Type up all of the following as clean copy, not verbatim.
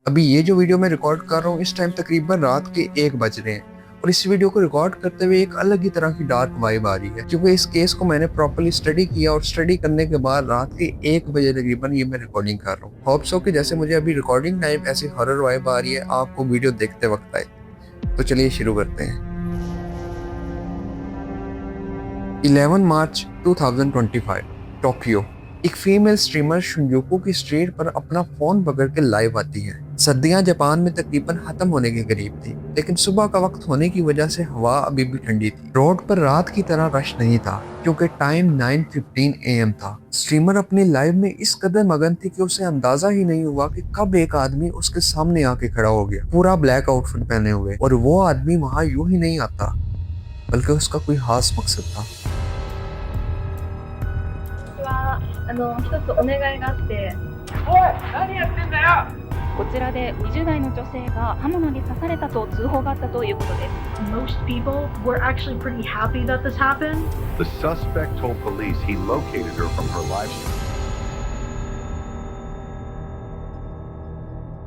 अभी ये जो वीडियो मैं रिकॉर्ड कर रहा हूँ इस टाइम तकरीबन रात के 1 बज रहे हैं और इस वीडियो को रिकॉर्ड करते हुए एक अलग ही तरह की डार्क वाइब आ रही है, क्योंकि इस केस को मैंने प्रॉपर्ली स्टडी किया और स्टडी करने के बाद रात के 1 बजे तकरीबन ये मैं रिकॉर्डिंग कर रहा हूँ। होप सो कि जैसे मुझे अभी रिकॉर्डिंग टाइम ऐसी हॉरर वाइब आ रही है आपको वीडियो देखते वक्त आए। तो चलिए शुरू करते हैं। 11 मार्च 2025 टोक्यो। एक फीमेल स्ट्रीमर शिंजुकू की स्ट्रीट पर अपना फोन पकड़ के लाइव आती है। सर्दियां जापान में तकरीबन खत्म होने के करीब थी, लेकिन सुबह का वक्त होने की वजह से हवा अभी भी ठंडी थी। रोड पर रात की तरह रश नहीं था क्योंकि टाइम 9:15 AM था। स्ट्रीमर अपनी लाइव में इस कदर मगन थी कि उसे अंदाजा ही नहीं हुआ कि कब एक आदमी उसके सामने आके खड़ा हो गया, पूरा ब्लैक आउटफिट पहने हुए। और वो आदमी वहां यूं ही नहीं आता, बल्कि उसका कोई खास मकसद था। は一つお願いがあって。おい、何やってんだよ。こちらで20代の女性が刃物に刺されたと通報があったということです。 Most people were actually pretty happy that this happened. The suspect told police he located her from her live stream.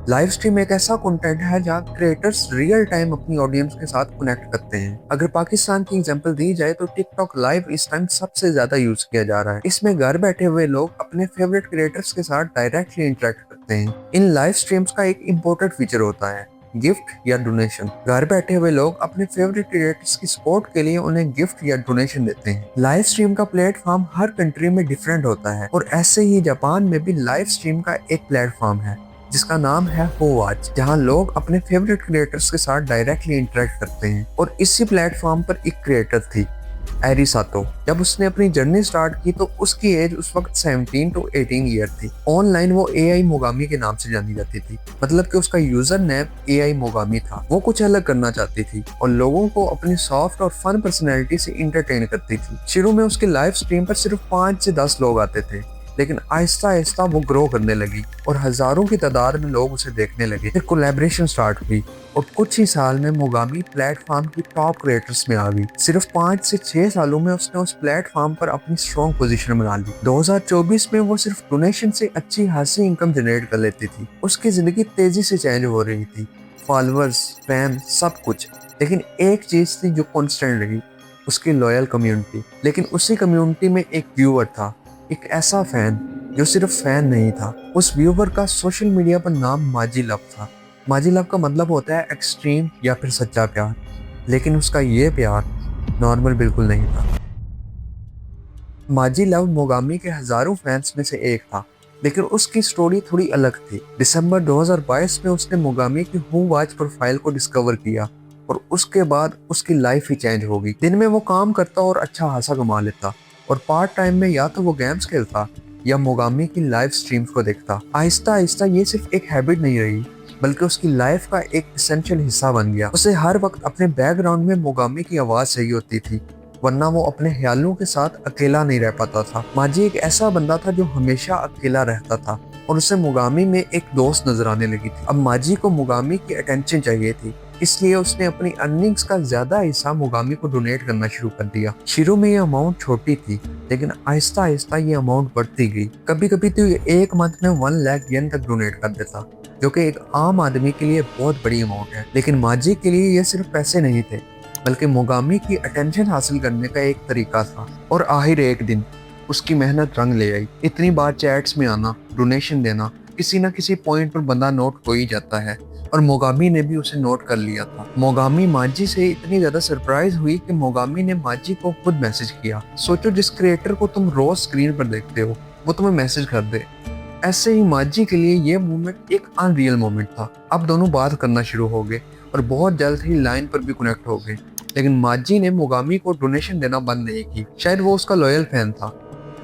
Live stream एक ऐसा कंटेंट है जहाँ क्रिएटर्स रियल टाइम अपनी ऑडियंस के साथ कनेक्ट करते हैं। अगर पाकिस्तान की एग्जांपल दी जाए तो टिकटॉक लाइव इस टाइम सबसे ज्यादा यूज किया जा रहा है। इसमें घर बैठे हुए लोग अपने फेवरेट क्रिएटर्स के साथ डायरेक्टली इंटरेक्ट करते हैं। इन लाइव स्ट्रीम्स का एक इम्पोर्टेंट फीचर होता है गिफ्ट या डोनेशन। घर बैठे हुए लोग अपने फेवरेट क्रिएटर्स की सपोर्ट के लिए उन्हें गिफ्ट या डोनेशन देते हैं। लाइव स्ट्रीम का प्लेटफॉर्म हर कंट्री में डिफरेंट होता है और ऐसे ही जापान में भी लाइव स्ट्रीम का एक प्लेटफॉर्म है जिसका नाम है होवाच, जहां लोग अपने फेवरेट क्रिएटर्स के साथ डायरेक्टली इंटरेक्ट करते हैं। और इसी प्लेटफॉर्म पर एक क्रिएटर थी एरी सातो। जब उसने अपनी जर्नी स्टार्ट की तो उसकी एज उस वक्त 17 to 18 ईयर थी। ऑनलाइन वो AI मोगामी के नाम से जानी जाती थी, मतलब कि उसका यूजर नेम AI मोगामी था। वो कुछ अलग करना चाहती थी और लोगों को अपनी सॉफ्ट और फन पर्सनैलिटी से इंटरटेन करती थी। शुरू में उसके लाइव स्ट्रीम पर सिर्फ 5 से 10 लोग आते थे, लेकिन आहिस्ता आहिस्ता वो ग्रो करने लगी और हजारों की तादाद में लोग उसे देखने लगे। फिर कोलैबोरेशन स्टार्ट हुई और कुछ ही साल में मोगामी प्लेटफॉर्म की टॉप क्रिएटर्स में आ गई। सिर्फ 5 से 6 सालों में उसने उस प्लेटफॉर्म पर अपनी स्ट्रॉन्ग पोजीशन बना ली। 2024 में वो सिर्फ डोनेशन से अच्छी खासी इनकम जनरेट कर लेती थी। उसकी जिंदगी तेजी से चेंज हो रही थी, फॉलोअर्स, फैन, सब कुछ। लेकिन एक चीज थी जो कॉन्स्टेंट रही, उसकी लॉयल कम्युनिटी। लेकिन उसी कम्युनिटी में एक व्यूअर था, एक ऐसा फैन जो सिर्फ फैन नहीं था। उस व्यूवर का सोशल मीडिया पर नाम माजी लव था। माजी लव का मतलब होता है एक्सट्रीम या फिर सच्चा प्यार, लेकिन उसका ये प्यार नॉर्मल बिल्कुल नहीं था। माजी लव मोगामी के हजारों फैंस में से एक था, लेकिन उसकी स्टोरी थोड़ी अलग थी। दिसंबर 2022 में उसने मोगामी की होवाच प्रोफाइल को डिस्कवर किया और उसके बाद उसकी लाइफ ही चेंज हो गई। दिन में वो काम करता और अच्छा खासा कमा लेता और पार्ट टाइम में या तो वो गेम्स खेलता या मोगामी की लाइव स्ट्रीम्स को देखता। आहिस्ता आहिस्ता ये सिर्फ एक हैबिट नहीं रही, बल्कि उसकी लाइफ का एक एसेंशियल हिस्सा बन गया। उसे हर वक्त अपने बैकग्राउंड में मोगामी की आवाज चाहिए होती थी, वरना वो अपने ख्यालों के साथ अकेला नहीं रह पाता था। माजी एक ऐसा बंदा था जो हमेशा अकेला रहता था और उसे मोगामी में एक दोस्त नजर आने लगी थी। अब माजी को मोगामी की अटेंशन चाहिए थी, इसलिए उसने अपनी अर्निंग्स का ज्यादा हिस्सा मोगामी को डोनेट करना शुरू कर दिया। शुरू में ये अमाउंट छोटी थी, लेकिन आहिस्ता आहिस्ता ये अमाउंट बढ़ती गई। कभी कभी तो ये एक मंथ में 1 लाख येन तक डोनेट कर देता, जो कि एक आम आदमी के लिए बहुत बड़ी अमाउंट है। लेकिन माजी के लिए ये सिर्फ पैसे नहीं थे, बल्कि मोगामी की अटेंशन हासिल करने का एक तरीका था। और आखिर एक दिन उसकी मेहनत रंग ले आई। इतनी बार चैट्स में आना, डोनेशन देना, किसी न किसी पॉइंट पर बंदा नोट हो ही जाता है और मोगामी ने भी उसे नोट कर लिया था। मोगामी माजी से इतनी ज्यादा सरप्राइज हुई कि मोगामी ने माजी को खुद मैसेज किया। सोचो, जिस क्रिएटर को तुम रोज स्क्रीन पर देखते हो वो तुम्हें मैसेज कर दे। ऐसे ही माजी के लिए ये मोमेंट एक अनरियल मोमेंट था। अब दोनों बात करना शुरू हो गए और बहुत जल्द ही लाइन पर भी कनेक्ट हो गए। लेकिन माजी ने मोगामी को डोनेशन देना बंद नहीं की। शायद वो उसका लॉयल फैन था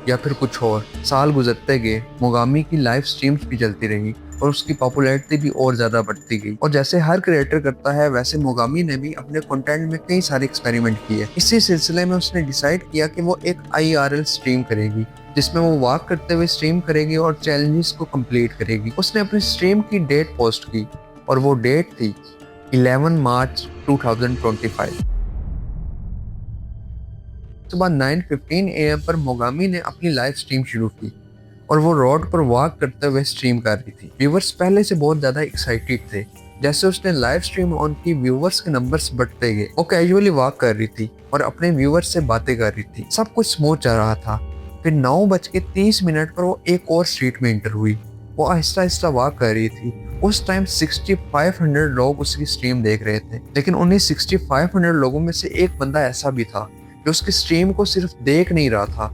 या फिर कुछ और। साल गुजरते गए, मोगामी की लाइव स्ट्रीम्स भी चलती रही और उसकी पॉपुलैरिटी भी और ज्यादा बढ़ती गई। और जैसे हर क्रिएटर करता है, वैसे मोगामी ने भी अपने कंटेंट में कई सारे एक्सपेरिमेंट किए। इसी सिलसिले में उसने डिसाइड किया कि वो एक IRL स्ट्रीम करेगी, जिसमें वो वॉक करते हुए स्ट्रीम करेगी और चैलेंजेस को कंप्लीट करेगी। उसने अपनी स्ट्रीम की डेट पोस्ट की और वो डेट थी 11 मार्च 2025। सुबह 9:15 AM पर मोगामी ने अपनी लाइव स्ट्रीम शुरू की और वो रोड पर वॉक करते हुए स्ट्रीम कर रही थी। व्यूवर्स पहले से बहुत ज्यादा एक्साइटेड थे। जैसे उसने लाइव स्ट्रीम ऑन की, व्यूवर्स के नंबर्स बढ़ते गए। वो कैजुअली वॉक कर रही थी और अपने व्यूवर्स से बातें कर रही थी। सब कुछ स्मूथ चल रहा था। फिर 9:30 पर वो एक और स्ट्रीट में एंटर हुई। वो आहिस्ता आहिस्ता वॉक कर रही थी। उस टाइम 6500 लोग उसकी स्ट्रीम देख रहे थे, लेकिन उन्हीं 6500 लोगों में से एक बंदा ऐसा भी था जो उसकी स्ट्रीम को सिर्फ देख नहीं रहा था,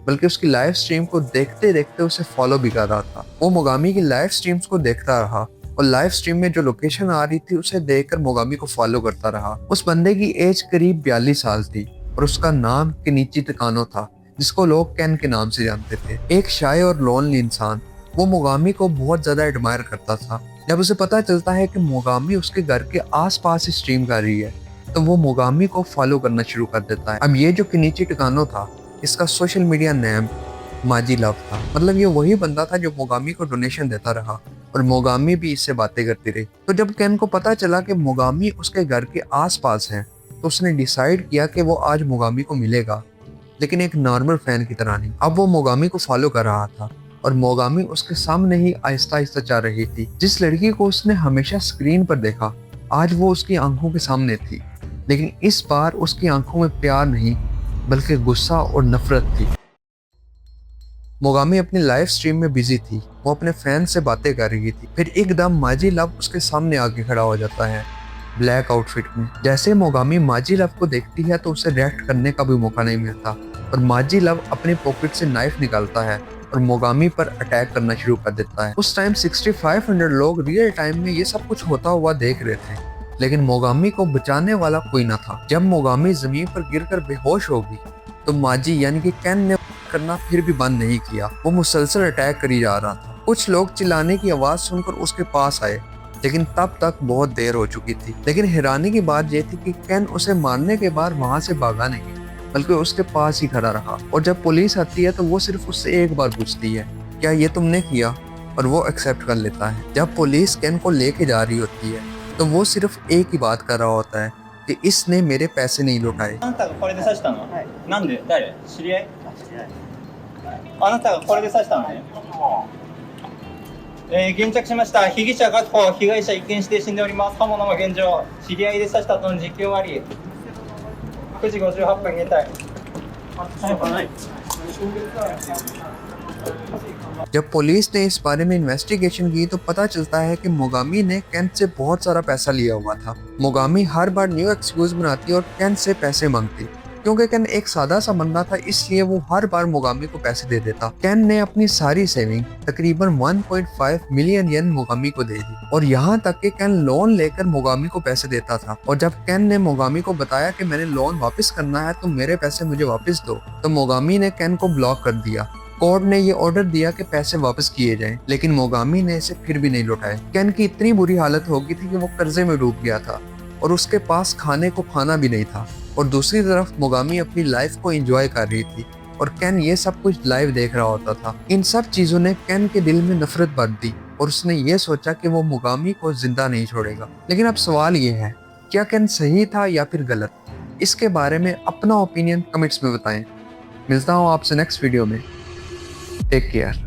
बल्कि उसकी लाइव स्ट्रीम को देखते देखते उसे फॉलो भी कर रहा था। वो मोगामी की लाइव स्ट्रीम्स को देखता रहा और लाइव स्ट्रीम में जो लोकेशन आ रही थी उसे देखकर मोगामी को फॉलो करता रहा। उस बंदे की एज करीब 42 साल थी और उसका नाम केनिची तकानो था, जिसको लोग कैन के नाम से जानते थे। एक शाय और लोनली इंसान। वो मोगामी को बहुत ज्यादा एडमायर करता था। जब उसे पता चलता है कि मोगामी उसके घर के आसपास ही स्ट्रीम कर रही है, तो वो मोगामी को फॉलो करना शुरू कर देता है। अब ये जो केनिची तकानो था, इसका सोशल मीडिया नेम माजी लव था। मतलब ये वही बंदा था जो मोगामी को डोनेशन देता रहा और मोगामी भी इससे बातें करती रही। तो जब कैन को पता चला कि मोगामी उसके घर के आसपास है, तो उसने डिसाइड किया कि वो आज मोगामी को मिलेगा, लेकिन एक नॉर्मल फैन की तरह नहीं। अब वो मोगामी को फॉलो कर रहा था और मोगामी उसके सामने ही आहिस्ता आहिस्ता चल रही थी। जिस लड़की को उसने हमेशा स्क्रीन पर देखा, आज वो उसकी आंखों के सामने थी, लेकिन इस बार उसकी आंखों में प्यार नहीं बल्कि गुस्सा और नफरत थी। मोगामी अपनी लाइव स्ट्रीम में बिजी थी। वो अपने फैन से बातें कर रही थी। फिर एकदम माजी लव उसके सामने आके खड़ा हो जाता है, ब्लैक आउटफिट में। जैसे मोगामी माजी लव को देखती है तो उसे रिएक्ट करने का भी मौका नहीं मिलता और माजी लव अपने पॉकेट से नाइफ निकालता है और मोगामी पर अटैक करना शुरू कर देता है। उस टाइम 6500 लोग रियल टाइम में ये सब कुछ होता हुआ देख रहे थे, लेकिन मोगामी को बचाने वाला कोई ना था। जब मोगामी जमीन पर गिरकर बेहोश हो गई, तो माजी यानी कि कैन ने करना फिर भी बंद नहीं किया। वो मुसलसल अटैक करी जा रहा था। कुछ लोग चिल्लाने की आवाज सुनकर उसके पास आए, लेकिन तब तक बहुत देर हो चुकी थी। लेकिन हैरानी की बात यह थी कि कैन उसे मारने के बाद वहां से भागा नहीं, बल्कि उसके पास ही खड़ा रहा। और जब पुलिस आती है तो वो सिर्फ उससे एक बार पूछती है, क्या ये तुमने किया? और वो एक्सेप्ट कर लेता है। जब पुलिस कैन को लेके जा रही होती है, तो वो सिर्फ एक ही बात कर रहा होता है कि इसने मेरे पैसे नहीं लौटाए। あなたがこれで刺したの？なんで？誰？知り合い？あなたがこれで刺したのね。現着しました。被疑者確保、被害者一見指定死んでおります。刃物の現状、知り合いで刺したとの実況あり。9時58分現在。जब पुलिस ने इस बारे में इन्वेस्टिगेशन की तो पता चलता है कि मोगामी ने कैन से बहुत सारा पैसा लिया हुआ था। मोगामी हर बार न्यू एक्सक्यूज बनाती और कैन से पैसे मांगती। क्योंकि कैन एक सादा सा बंदा था, इसलिए वो हर बार मोगामी को पैसे दे देता। कैन ने अपनी सारी सेविंग तकरीबन 1.5 मिलियन येन मोगामी को दे दी और यहाँ तक कि कैन लोन लेकर मोगामी को पैसे देता था। और जब कैन ने मोगामी को बताया कि मैंने लोन वापस करना है तो मेरे पैसे मुझे वापस दो, तो मोगामी ने कैन को ब्लॉक कर दिया। कोर्ट ने ये ऑर्डर दिया कि पैसे वापस किए जाएं, लेकिन मोगामी ने इसे फिर भी नहीं लौटाए। कैन की इतनी बुरी हालत हो गई थी कि वो कर्जे में डूब गया था और उसके पास खाने को खाना भी नहीं था। और दूसरी तरफ मोगामी अपनी लाइफ को एंजॉय कर रही थी और कैन ये सब कुछ लाइव देख रहा होता था। इन सब चीजों ने कैन के दिल में नफरत भर दी और उसने ये सोचा कि वो मोगामी को जिंदा नहीं छोड़ेगा। लेकिन अब सवाल ये है, क्या कैन सही था या फिर गलत? इसके बारे में अपना ओपिनियन कमेंट्स में बताएं। मिलता हूँ आपसे नेक्स्ट वीडियो में। Take care.